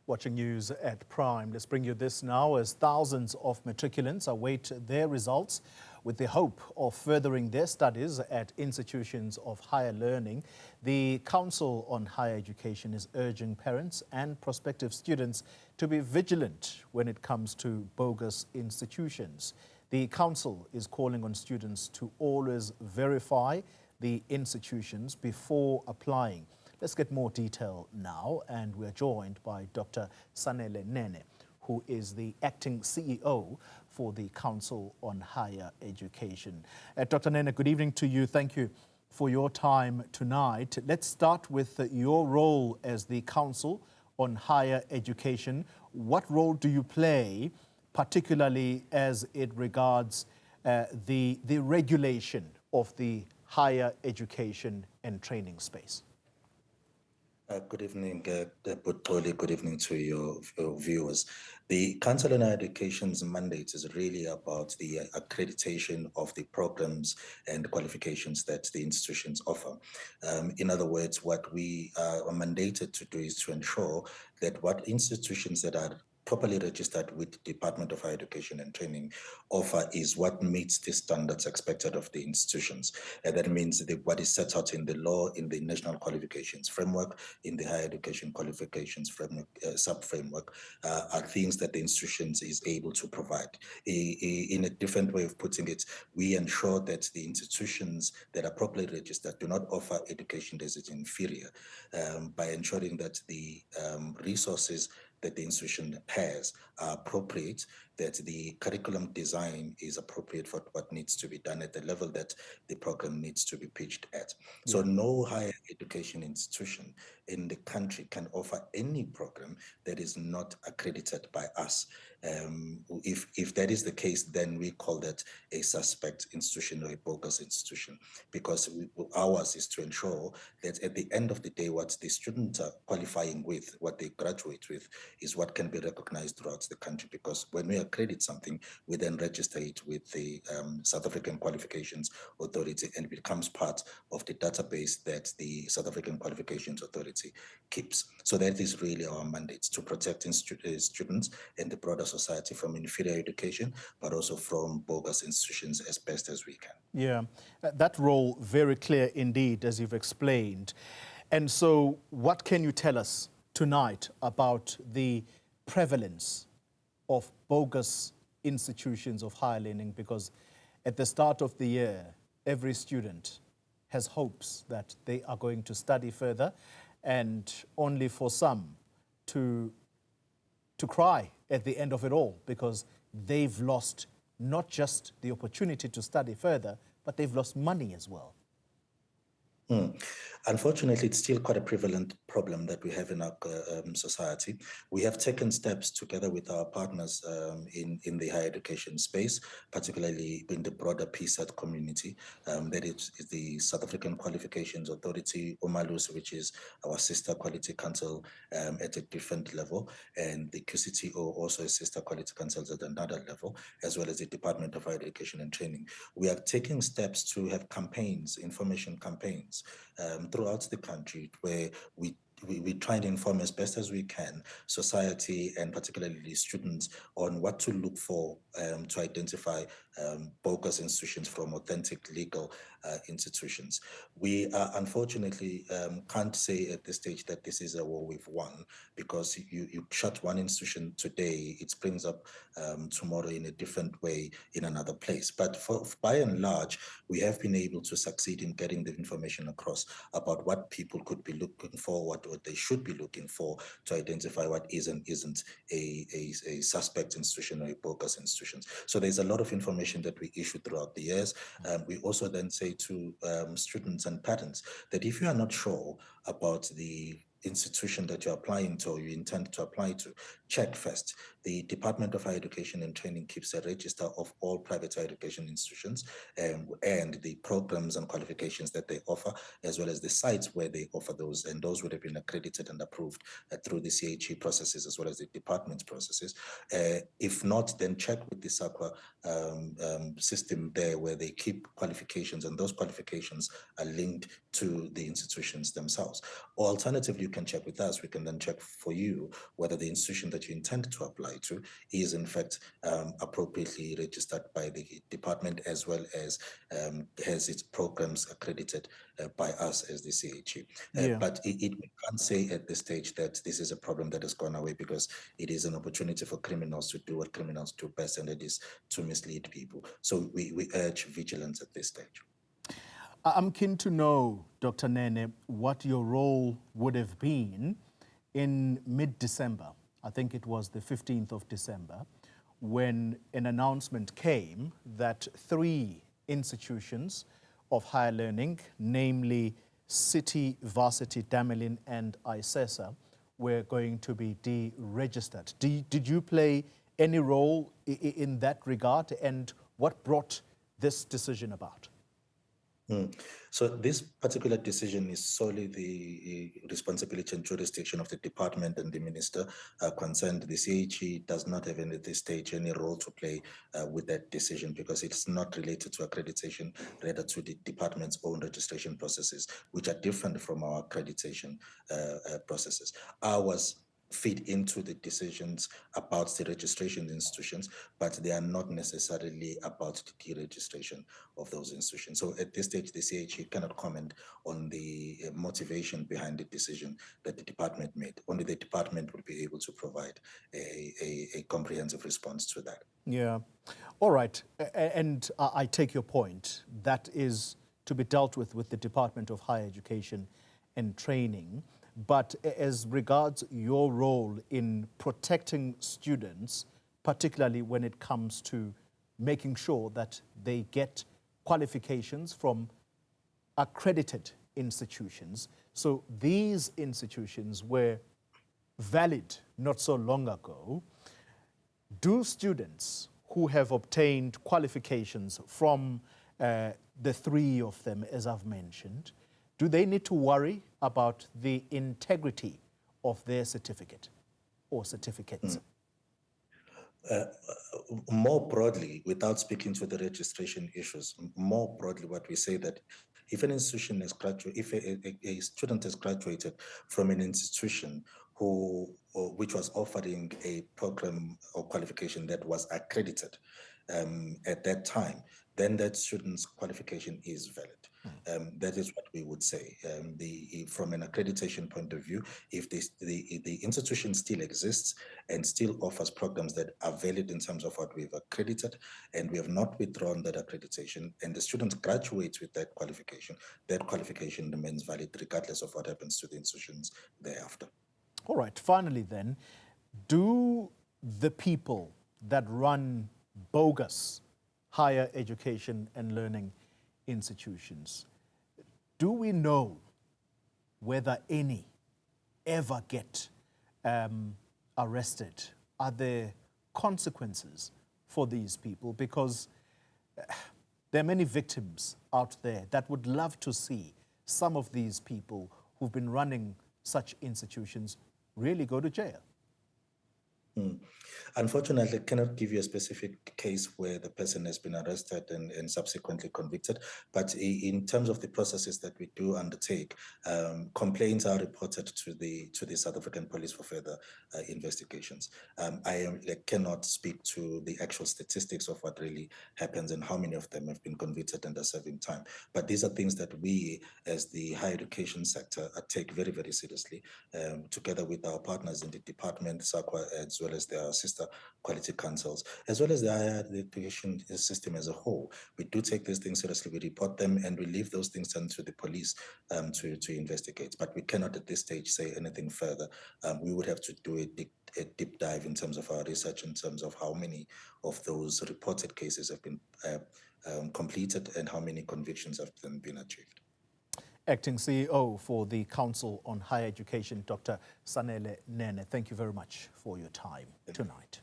Watching news at Prime. Let's bring you this now as thousands of matriculants await their results with the hope of furthering their studies at institutions of higher learning. The Council on Higher Education is urging parents and prospective students to be vigilant when it comes to bogus institutions. The Council is calling on students to always verify the institutions before applying. Let's get more detail now, and we're joined by Dr Sanele Nene, who is the acting CEO for the Council on Higher Education. Dr. Nene, good evening to you. Thank you for your time tonight. Let's start with your role as the Council on Higher Education. What role do you play, particularly as it regards the regulation of the higher education and training space? Good evening, Butoli. Good evening to your viewers. The Council on Higher Education's mandate is really about the accreditation of the programs and qualifications that the institutions offer. In other words, what we are mandated to do is to ensure that what institutions that are properly registered with the Department of Higher Education and Training offer is what meets the standards expected of the institutions. And that means what is set out in the law, in the National Qualifications Framework, in the Higher Education Qualifications Framework, sub-framework, are things that the institutions is able to provide. In a different way of putting it, we ensure that the institutions that are properly registered do not offer education that is inferior by ensuring that the resources that the institution has are appropriate, that the curriculum design is appropriate for what needs to be done at the level that the program needs to be pitched at. So no higher education institution in the country can offer any program that is not accredited by us. If that is the case, then we call that a suspect institution or a bogus institution, because ours is to ensure that at the end of the day, what the students are qualifying with, what they graduate with, is what can be recognized throughout the country. Because when we accredit something, we then register it with the South African Qualifications Authority, and it becomes part of the database that the South African Qualifications Authority keeps. So that is really our mandate, to protect students and the broader society from inferior education, but also from bogus institutions as best as we can. Yeah, that role very clear indeed, as you've explained. And so what can you tell us tonight about the prevalence of bogus institutions of higher learning? Because at the start of the year, every student has hopes that they are going to study further, and only for some to cry at the end of it all, because they've lost not just the opportunity to study further, but they've lost money as well. Unfortunately, it's still quite a prevalent problem that we have in our society. We have taken steps together with our partners in the higher education space, particularly in the broader PSAT community. That is the South African Qualifications Authority, UMALUS, which is our sister quality council at a different level, and the QCTO, also a sister quality council at another level, as well as the Department of Higher Education and Training. We are taking steps to have campaigns, information campaigns, throughout the country, where we try and inform as best as we can society, and particularly students, on what to look for to identify bogus institutions from authentic legal institutions. We unfortunately can't say at this stage that this is a war we've won, because you shut one institution today, it springs up tomorrow in a different way in another place. But by and large, we have been able to succeed in getting the information across about what people could be looking for, what they should be looking for, to identify what is and isn't a suspect institution or a bogus institution. So there's a lot of information that we issue throughout the years. We also then say to students and parents that if you are not sure about the institution that you're applying to or you intend to apply to, check first. The Department of Higher Education and Training keeps a register of all private higher education institutions and the programs and qualifications that they offer, as well as the sites where they offer those, and those would have been accredited and approved through the CHE processes as well as the department's processes. If not, then check with the SAQA system there, where they keep qualifications, and those qualifications are linked to the institutions themselves. Or alternatively, you can check with us. We can then check for you whether the institution that you intend to apply to is in fact appropriately registered by the department, as well as has its programs accredited by us as the CHE. Yeah. But we can't say at this stage that this is a problem that has gone away, because it is an opportunity for criminals to do what criminals do best, and it is to mislead people. So we urge vigilance at this stage. I'm keen to know, Dr. Nene, what your role would have been in mid-December. I think it was the 15th of December, when an announcement came that 3 institutions of higher learning, namely City, Varsity, Damelin, and ISESA, were going to be deregistered. Did you play any role in that regard, and what brought this decision about? So this particular decision is solely the responsibility and jurisdiction of the department and the minister concerned. The CHE does not have at this stage any role to play with that decision, because it's not related to accreditation, rather to the department's own registration processes, which are different from our accreditation processes. Ours feed into the decisions about the registration institutions, but they are not necessarily about the deregistration of those institutions. So at this stage, the CHE cannot comment on the motivation behind the decision that the department made. Only the department will be able to provide a comprehensive response to that. Yeah. All right. And I take your point. That is to be dealt with the Department of Higher Education and Training. But as regards your role in protecting students, particularly when it comes to making sure that they get qualifications from accredited institutions. So these institutions were valid not so long ago. Do students who have obtained qualifications from the 3 of them, as I've mentioned, do they need to worry about the integrity of their certificate or certificates? More broadly, without speaking to the registration issues, more broadly, what we say that if an institution has graduated, if a student has graduated from an institution which was offering a program or qualification that was accredited at that time, then that student's qualification is valid. That is what we would say. From an accreditation point of view, if the institution still exists and still offers programs that are valid in terms of what we've accredited, and we have not withdrawn that accreditation, and the student graduates with that qualification remains valid regardless of what happens to the institutions thereafter. All right. Finally then, do the people that run bogus higher education and learning institutions, do we know whether any ever get arrested? Are there consequences for these people? Because there are many victims out there that would love to see some of these people who've been running such institutions really go to jail. Unfortunately, I cannot give you a specific case where the person has been arrested and subsequently convicted. But in terms of the processes that we do undertake, complaints are reported to the South African Police for further investigations. I cannot speak to the actual statistics of what really happens and how many of them have been convicted and are serving time. But these are things that we, as the higher education sector, take very, very seriously, together with our partners in the department, SAQA, as well as their sister quality councils, as well as the higher education system as a whole. We do take these things seriously. We report them and we leave those things to the police to investigate. But we cannot at this stage say anything further. We would have to do a deep dive in terms of our research, in terms of how many of those reported cases have been completed and how many convictions have then been achieved. Acting CEO for the Council on Higher Education, Dr. Sanele Nene, thank you very much for your time tonight.